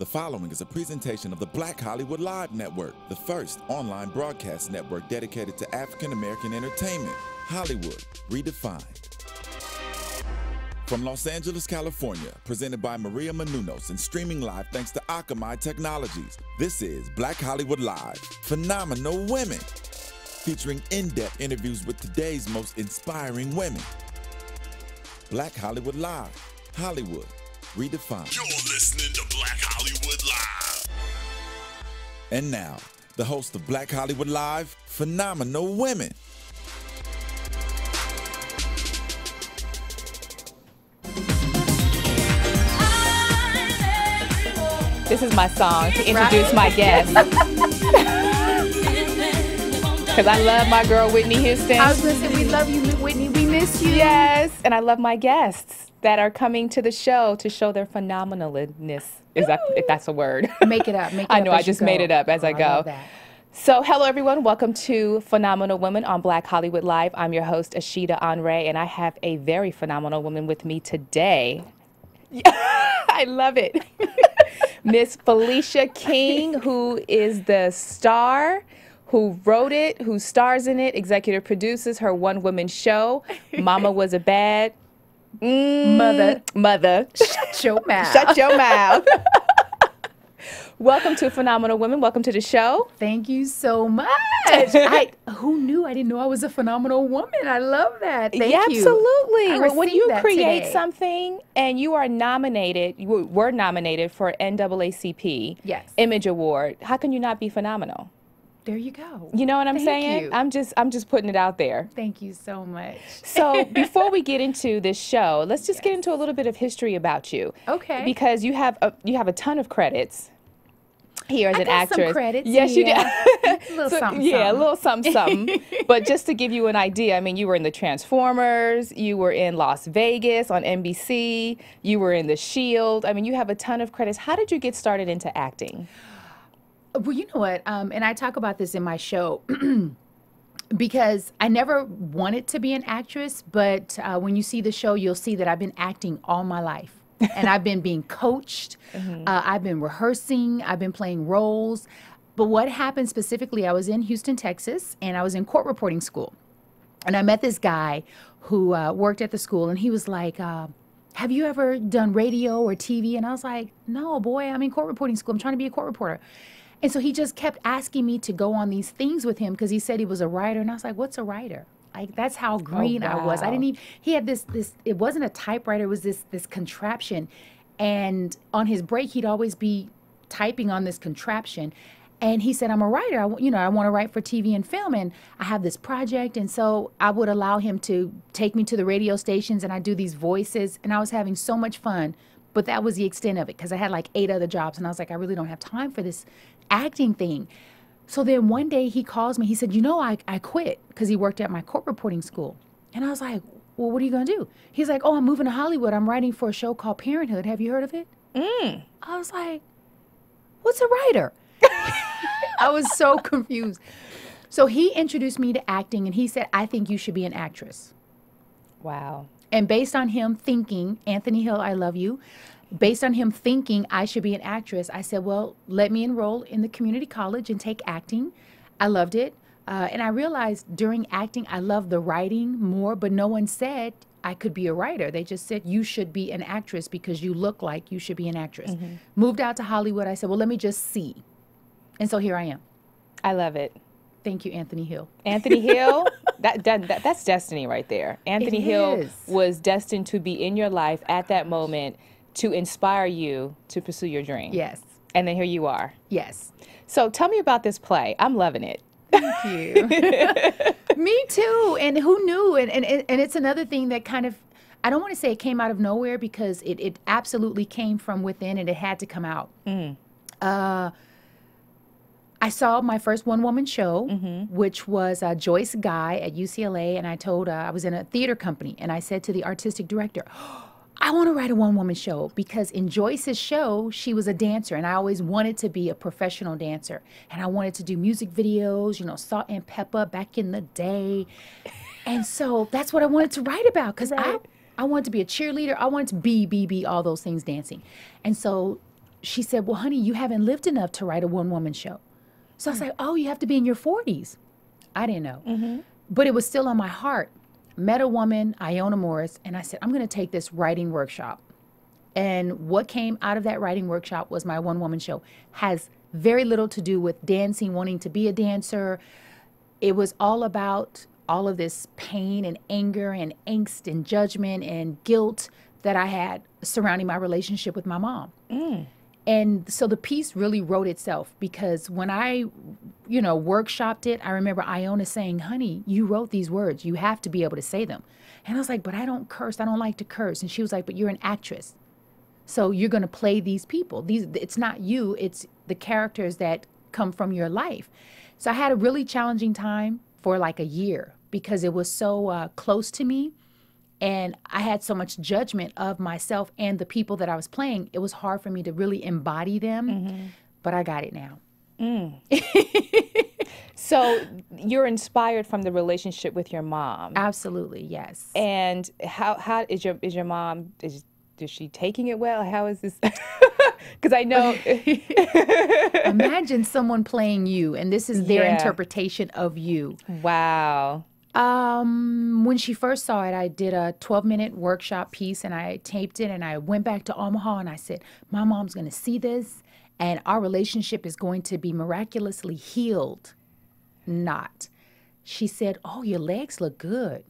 The following is a presentation of the Black Hollywood Live Network, the first online broadcast network dedicated to African American entertainment. Hollywood Redefined. From Los Angeles, California, presented by Maria Menounos and streaming live thanks to Akamai Technologies, this is Black Hollywood Live, Phenomenal Women, featuring in-depth interviews with today's most inspiring women. Black Hollywood Live, Hollywood Redefined. You're listening to Black Hollywood Live. And now, the host of Black Hollywood Live, Phenomenal Women. This is my song to introduce my guest. Because I love my girl, Whitney Houston. I was going to say, we love you, Whitney. We miss you. Yes, and I love my guests that are coming to the show to show their phenomenalness. Is that, if that's a word? Make it up. Make it I up know, I just made it up as I go. I love that. So, hello everyone. Welcome to Phenomenal Women on Black Hollywood Live. I'm your host, Ashida Onrae, and I have a very phenomenal woman with me today. I love it. Miss Fylicia King, who is the star, who wrote it, who stars in it, executive produces her one-woman show, Mama Was a Bad Mother. Shut your mouth. Shut your mouth. Welcome to Phenomenal Women. Welcome to the show. Thank you so much. Who knew? I didn't know I was a phenomenal woman. I love that. Thank you. Absolutely. When you create today. something and you are nominated, you were nominated for NAACP Image Award, how can you not be phenomenal? There you go. You know what I'm saying? You. I'm just putting it out there. Thank you so much. So before we get into this show, let's just get into a little bit of history about you. Okay. Because you have a ton of credits here as an actress. Some credits. Yes, you do. A little something. Yeah, a little something. But just to give you an idea, I mean, you were in the Transformers, you were in Las Vegas on NBC, you were in The Shield. I mean, you have a ton of credits. How did you get started into acting? Well, you know what? And I talk about this in my show because I never wanted to be an actress, but when you see the show, you'll see that I've been acting all my life. And I've been being coached. I've been rehearsing. I've been playing roles. But what happened specifically, I was in Houston, Texas, and I was in court reporting school. And I met this guy who worked at the school, and he was like, have you ever done radio or TV? And I was like, no, boy, I'm in court reporting school. I'm trying to be a court reporter. And so he just kept asking me to go on these things with him because he said he was a writer. And I was like, what's a writer? Like, that's how green I was. I didn't even, he had this, it wasn't a typewriter, it was this contraption. And on his break, he'd always be typing on this contraption. And he said, I'm a writer. I want to write for TV and film, and I have this project. And so I would allow him to take me to the radio stations, and I do these voices, and I was having so much fun. But that was the extent of it, because I had like 8 other jobs, and I was like, I really don't have time for this acting thing. So then one day he calls me. He said, you know, I quit, because he worked at my court reporting school. And I was like, well, what are you going to do? He's like, oh, I'm moving to Hollywood. I'm writing for a show called Parenthood. Have you heard of it? I was like, what's a writer? I was so confused. So he introduced me to acting, and he said, I think you should be an actress. Wow. And based on him thinking, Anthony Hill, I love you, based on him thinking I should be an actress, I said, well, let me enroll in the community college and take acting. I loved it. And I realized during acting, I loved the writing more, but no one said I could be a writer. They just said, you should be an actress because you look like you should be an actress. Moved out to Hollywood. I said, well, let me just see. And so here I am. I love it. Thank you, Anthony Hill. Anthony Hill, that's destiny right there. Anthony Hill was destined to be in your life at that moment to inspire you to pursue your dream. Yes. And then here you are. Yes. So tell me about this play. I'm loving it. Thank you. Me too. And who knew? And it's another thing that kind of, I don't want to say it came out of nowhere, because it absolutely came from within, and it had to come out. I saw my first one-woman show, which was Joyce Guy at UCLA, and I was in a theater company, and I said to the artistic director, I want to write a one-woman show, because in Joyce's show, she was a dancer, and I always wanted to be a professional dancer, and I wanted to do music videos, you know, Salt and Pepper back in the day, and so that's what I wanted to write about, because I wanted to be a cheerleader, I wanted to be all those things dancing, and so she said, well, honey, you haven't lived enough to write a one-woman show. So I was like, oh, you have to be in your 40s. I didn't know. But it was still on my heart. Met a woman, Iona Morris, and I said, I'm going to take this writing workshop. And what came out of that writing workshop was my one-woman show. Has very little to do with dancing, wanting to be a dancer. It was all about all of this pain and anger and angst and judgment and guilt that I had surrounding my relationship with my mom. And so the piece really wrote itself, because when I, workshopped it, I remember Iona saying, honey, you wrote these words. You have to be able to say them. And I was like, but I don't curse. I don't like to curse. And she was like, but you're an actress. So you're going to play these people. It's not you. It's the characters that come from your life. So I had a really challenging time for like a year because it was so close to me. And I had so much judgment of myself and the people that I was playing. It was hard for me to really embody them, but I got it now. So you're inspired from the relationship with your mom. Absolutely, yes. And how is your mom, is she taking it well? How is this? Because I know. Imagine someone playing you, and this is their interpretation of you. Wow. When she first saw it, I did a 12-minute workshop piece and I taped it and I went back to Omaha and I said, my mom's going to see this and our relationship is going to be miraculously healed. Not. She said, oh, your legs look good.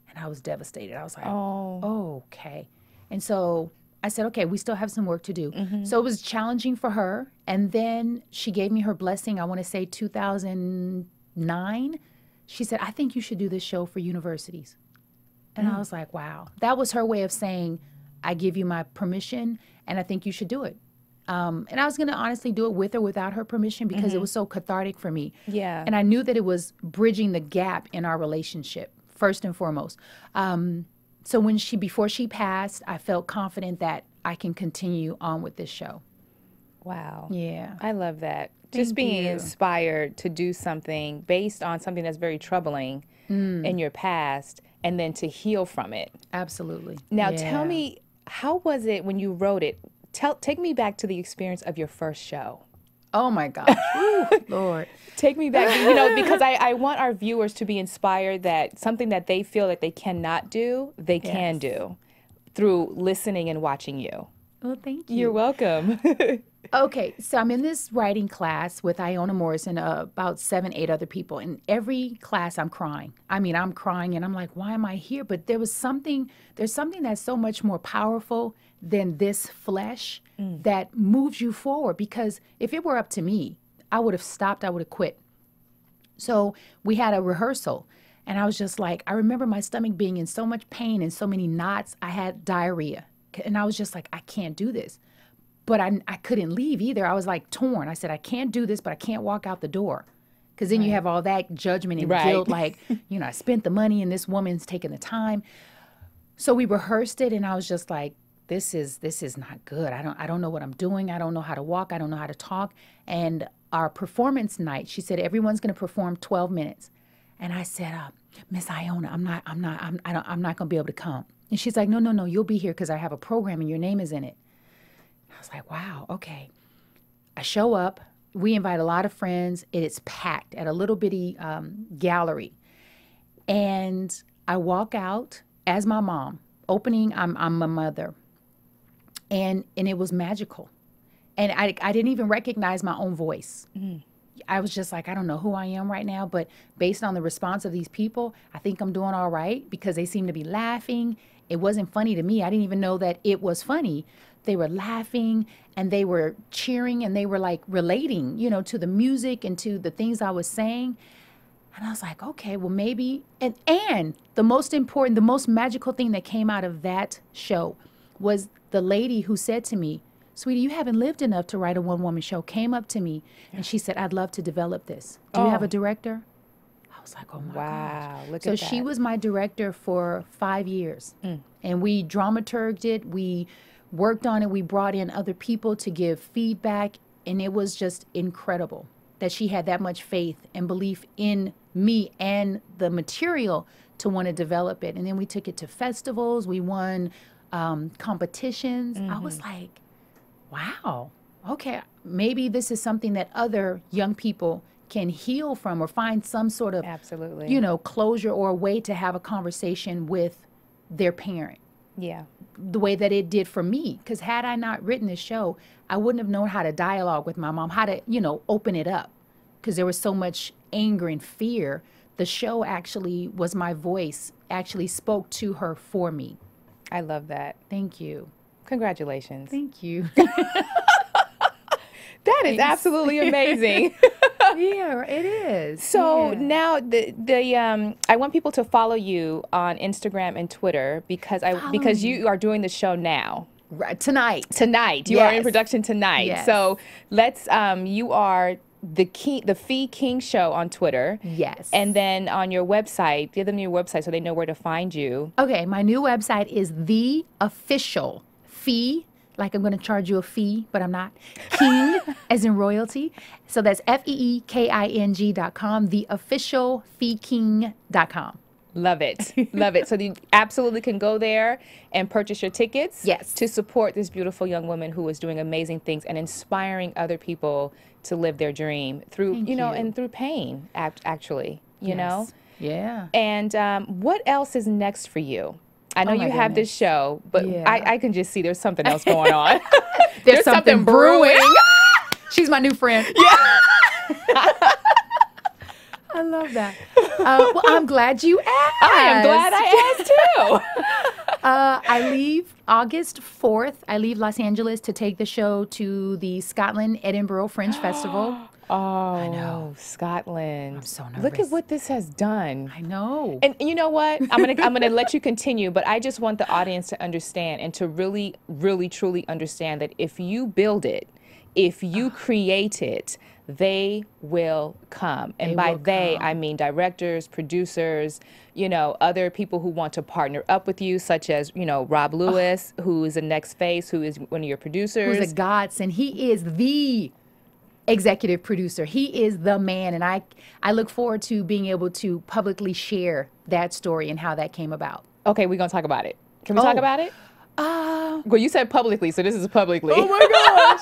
And I was devastated. I was like, oh, okay. And so I said, okay, we still have some work to do. So it was challenging for her. And then she gave me her blessing, I want to say 2009. She said, I think you should do this show for universities. And I was like, wow. That was her way of saying, I give you my permission, and I think you should do it. And I was going to honestly do it with or without her permission because it was so cathartic for me. Yeah. And I knew that it was bridging the gap in our relationship, first and foremost. So before she passed, I felt confident that I can continue on with this show. Wow. Yeah. I love that. Just being inspired to do something based on something that's very troubling in your past and then to heal from it. Absolutely. Now tell me, how was it when you wrote it? Take me back to the experience of your first show. Oh my gosh. Ooh, Lord. Take me back, because I want our viewers to be inspired that something that they feel that they cannot do, they can do through listening and watching you. Well, thank you. You're welcome. Okay, so I'm in this writing class with Iona Morris and about 7, 8 other people. In every class, I'm crying. I mean, I'm crying, and I'm like, why am I here? But there's something that's so much more powerful than this flesh that moves you forward. Because if it were up to me, I would have stopped. I would have quit. So we had a rehearsal, and I was just like, I remember my stomach being in so much pain and so many knots. I had diarrhea, and I was just like, I can't do this. But I couldn't leave either. I was like torn. I said, I can't do this, but I can't walk out the door. Because then you have all that judgment and guilt, like, I spent the money and this woman's taking the time. So we rehearsed it and I was just like, this is not good. I don't know what I'm doing. I don't know how to walk. I don't know how to talk. And our performance night, she said, everyone's going to perform 12 minutes. And I said, Miss Iona, I'm not going to be able to come. And she's like, no, you'll be here because I have a program and your name is in it. I was like, wow, okay. I show up. We invite a lot of friends. It's packed at a little bitty gallery. And I walk out as my mom. Opening, I'm my mother. And it was magical. And I didn't even recognize my own voice. I was just like, I don't know who I am right now. But based on the response of these people, I think I'm doing all right because they seem to be laughing. It wasn't funny to me. I didn't even know that it was funny. They were laughing and they were cheering and they were like relating, to the music and to the things I was saying. And I was like, okay, well, maybe. And the most important, the most magical thing that came out of that show was the lady who said to me, sweetie, you haven't lived enough to write a one-woman show, came up to me and she said, I'd love to develop this. Do you have a director? I was like, oh my gosh. Look so at that. she was my director for 5 years. And we dramaturged it. We worked on it. We brought in other people to give feedback. And it was just incredible that she had that much faith and belief in me and the material to want to develop it. And then we took it to festivals. We won competitions. I was like, wow, okay, maybe this is something that other young people can heal from or find some sort of, Absolutely. you know, closure or a way to have a conversation with their parent. Yeah. The way that it did for me. Because had I not written this show, I wouldn't have known how to dialogue with my mom, how to, you know, open it up. Because there was so much anger and fear. The show actually was my voice, actually spoke to her for me. I love that. Thank you. Congratulations. Thank you. That is absolutely amazing. Yeah, it is. So Yeah. now I want people to follow you on Instagram and Twitter because you are doing the show now. Right, tonight. Tonight. You are in Yes. production tonight. Yes. So let's you are the Fylicia King show on Twitter. Yes. And then on your website, give them your website so they know where to find you. Okay, my new website is The Official Fee, like I'm going to charge you a fee, but I'm not. King, as in royalty. So that's FEEKING.com, theofficialfeeking.com. Love it. Love it. So you absolutely can go there and purchase your tickets. Yes. To support this beautiful young woman who is doing amazing things and inspiring other people to live their dream through, Thank you know, you. and through pain, actually, you know? Yeah. And what else is next for you? I know Oh my you have this goodness. show, but Yeah. I can just see there's something else going on. There's something brewing. She's my new friend. Yeah. I love that. Well, I'm glad you asked. I am glad I asked too. I leave August 4th. I leave Los Angeles to take the show to the Scotland Edinburgh Fringe Festival. Oh, I know. Scotland. I'm so Look at nervous. what this has done. I know. And you know what? I'm gonna let you continue, but I just want the audience to understand and to really, really, truly understand that if you build it, if you create it, they will come. And They by will they, come. I mean directors, producers, you know, other people who want to partner up with you, such as, you know, Rob Lewis, who is the next face, who is one of your producers. Who's a godsend. He is the executive producer. He is the man. And I look forward to being able to publicly share that story and how that came about. Okay, we're gonna talk about it. Can we talk about it? Well, you said publicly, so this is publicly. Oh my gosh.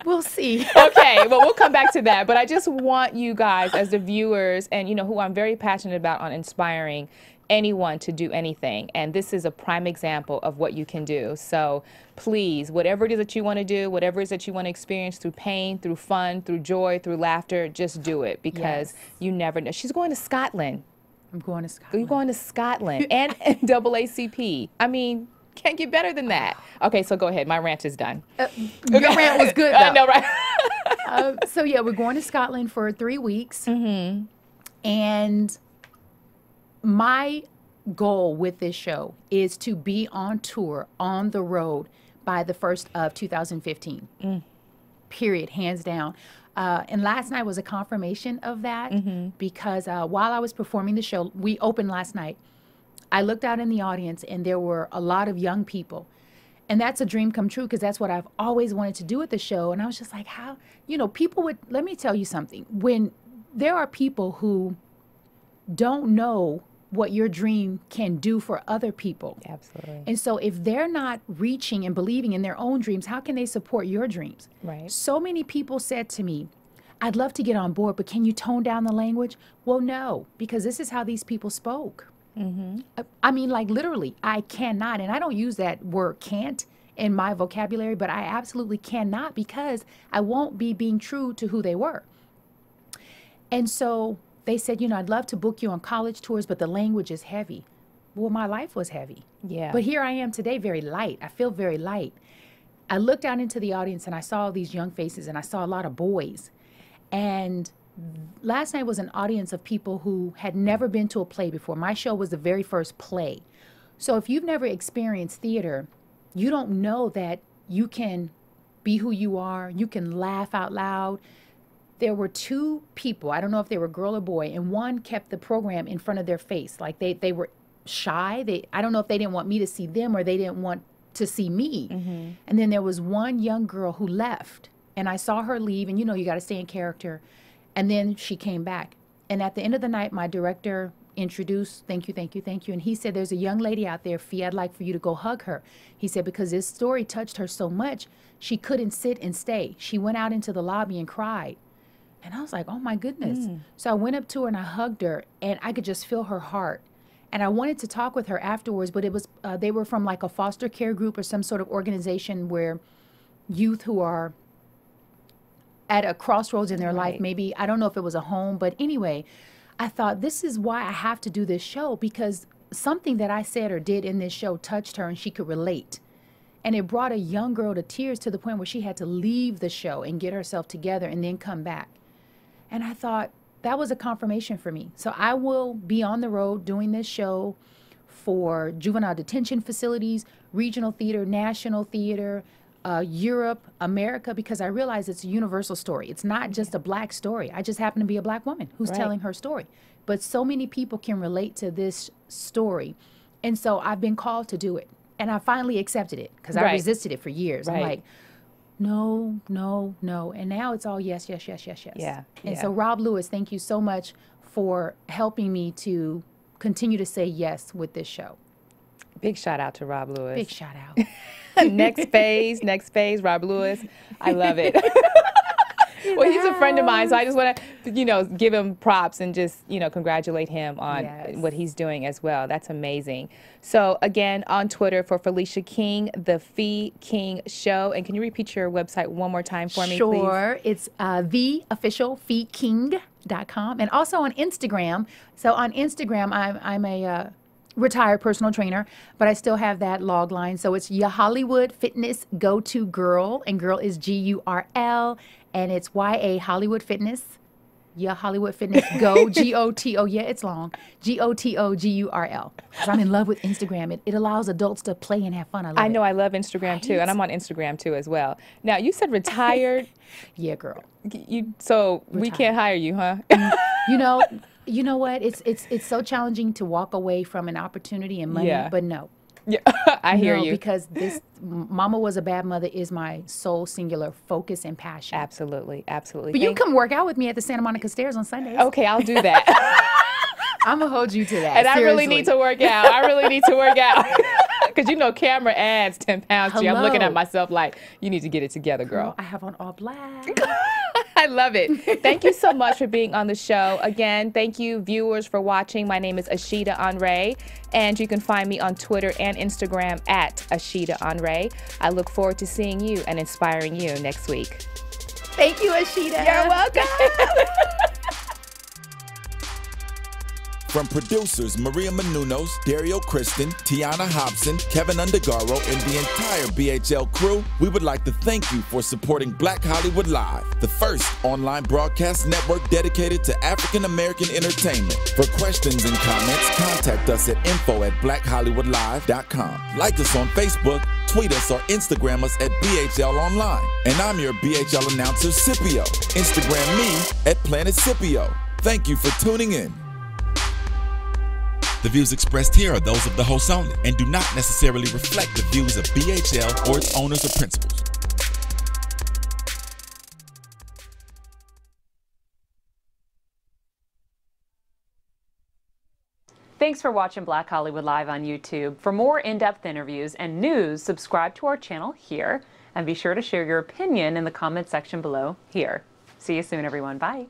We'll see. Okay, well, we'll come back to that. But I just want you guys, as the viewers, and you know, who I'm very passionate about on inspiring anyone to do anything. And this is a prime example of what you can do. So please, whatever it is that you want to do, whatever it is that you want to experience through pain, through fun, through joy, through laughter, just do it because you never know. She's going to Scotland. I'm going to Scotland. You're going to Scotland and NAACP. I mean, can't get better than that. Okay, so go ahead. My rant is done. Your rant was good, though. I know, right? So yeah, we're going to Scotland for 3 weeks. And my goal with this show is to be on tour, on the road, by the 1st of 2015. Period, hands down. And last night was a confirmation of that because while I was performing the show, we opened last night. I looked out in the audience and there were a lot of young people. And that's a dream come true because that's what I've always wanted to do at the show. And I was just like, how, you know, people would, let me tell you something. When there are people who don't know what your dream can do for other people. Absolutely. And so if they're not reaching and believing in their own dreams, how can they support your dreams? Right. So many people said to me, I'd love to get on board, but can you tone down the language? Well, no, because this is how these people spoke. I mean, like literally, I cannot, and I don't use that word can't in my vocabulary, but I absolutely cannot because I won't be being true to who they were. And so they said, you know, I'd love to book you on college tours, but the language is heavy. Well, my life was heavy. Yeah. But here I am today, very light. I feel very light. I looked out into the audience and I saw all these young faces and I saw a lot of boys. And last night was an audience of people who had never been to a play before. My show was the very first play. So if you've never experienced theater, you don't know that you can be who you are. You can laugh out loud. There were 2 people, I don't know if they were girl or boy, and one kept the program in front of their face. Like they were shy. I don't know if they didn't want me to see them or they didn't want to see me. And then there was one young girl who left and I saw her leave, and you know, you got to stay in character. And then she came back. And at the end of the night, my director introduce, thank you, thank you, thank you. And he said, there's a young lady out there, Fee, I'd like for you to go hug her. He said, because this story touched her so much, she couldn't sit and stay. She went out into the lobby and cried. And I was like, oh my goodness. So I went up to her and I hugged her, and I could just feel her heart. And I wanted to talk with her afterwards, but it was, they were from like a foster care group or some sort of organization where youth who are at a crossroads in their life, maybe, I don't know if it was a home, but anyway, I thought this is why I have to do this show, because something that I said or did in this show touched her and she could relate. And it brought a young girl to tears to the point where she had to leave the show and get herself together and then come back. And I thought that was a confirmation for me. So I will be on the road doing this show for juvenile detention facilities, regional theater, national theater, Europe, America, because I realize it's a universal story. It's not just a black story. I just happen to be a black woman who's telling her story. But so many people can relate to this story. And so I've been called to do it. And I finally accepted it because I resisted it for years. I'm like, no, no, no. And now it's all yes, yes, yes, yes, yes. Yeah. And so Rob Lewis, thank you so much for helping me to continue to say yes with this show. Big shout out to Rob Lewis. Big shout out. Next phase, Rob Lewis. I love it. Well, he's a friend of mine, so I just want to, you know, give him props and just, you know, congratulate him on what he's doing as well. That's amazing. So, again, on Twitter for Fylicia King, The Fee King Show. And can you repeat your website one more time for me, please? Sure. It's theofficialfeeking.com. And also on Instagram. So on Instagram, I'm a retired personal trainer, but I still have that log line. So it's Ya Hollywood Fitness Go To Girl, and girl is GURL, and it's YA Hollywood Fitness. Ya Hollywood Fitness Go, GOTO. Yeah, it's long. GOTOGURL. Because I'm in love with Instagram. It allows adults to play and have fun. I love it. I love Instagram too, and I'm on Instagram too as well. Now, you said retired. Yeah, girl. So we can't hire you, huh? You know what? It's so challenging to walk away from an opportunity and money, but no. Yeah, I hear you. Because this Mama Was a Bad Mother is my sole singular focus and passion. Absolutely, absolutely. But you can come work out with me at the Santa Monica Stairs on Sundays. Okay, I'll do that. I'm going to hold you to that. And seriously. I really need to work out. I really need to work out. Because, you know, camera adds 10 pounds to you. I'm looking at myself like, you need to get it together, girl. I have on all black. I love it. Thank you so much for being on the show. Again, thank you, viewers, for watching. My name is Ashida Onrae, and you can find me on Twitter and Instagram at Ashida Onrae. I look forward to seeing you and inspiring you next week. Thank you, Ashida. You're welcome. From producers Maria Menounos, Dario Kristen, Tiana Hobson, Kevin Undergaro, and the entire BHL crew, we would like to thank you for supporting Black Hollywood Live, the first online broadcast network dedicated to African American entertainment. For questions and comments, contact us at info@blackhollywoodlive.com. Like us on Facebook, tweet us, or Instagram us at BHL Online. And I'm your BHL announcer, Scipio. Instagram me at Planet Scipio. Thank you for tuning in. The views expressed here are those of the hosts only and do not necessarily reflect the views of BHL or its owners or principals. Thanks for watching Black Hollywood Live on YouTube. For more in-depth interviews and news, subscribe to our channel here, and be sure to share your opinion in the comment section below here. See you soon, everyone. Bye.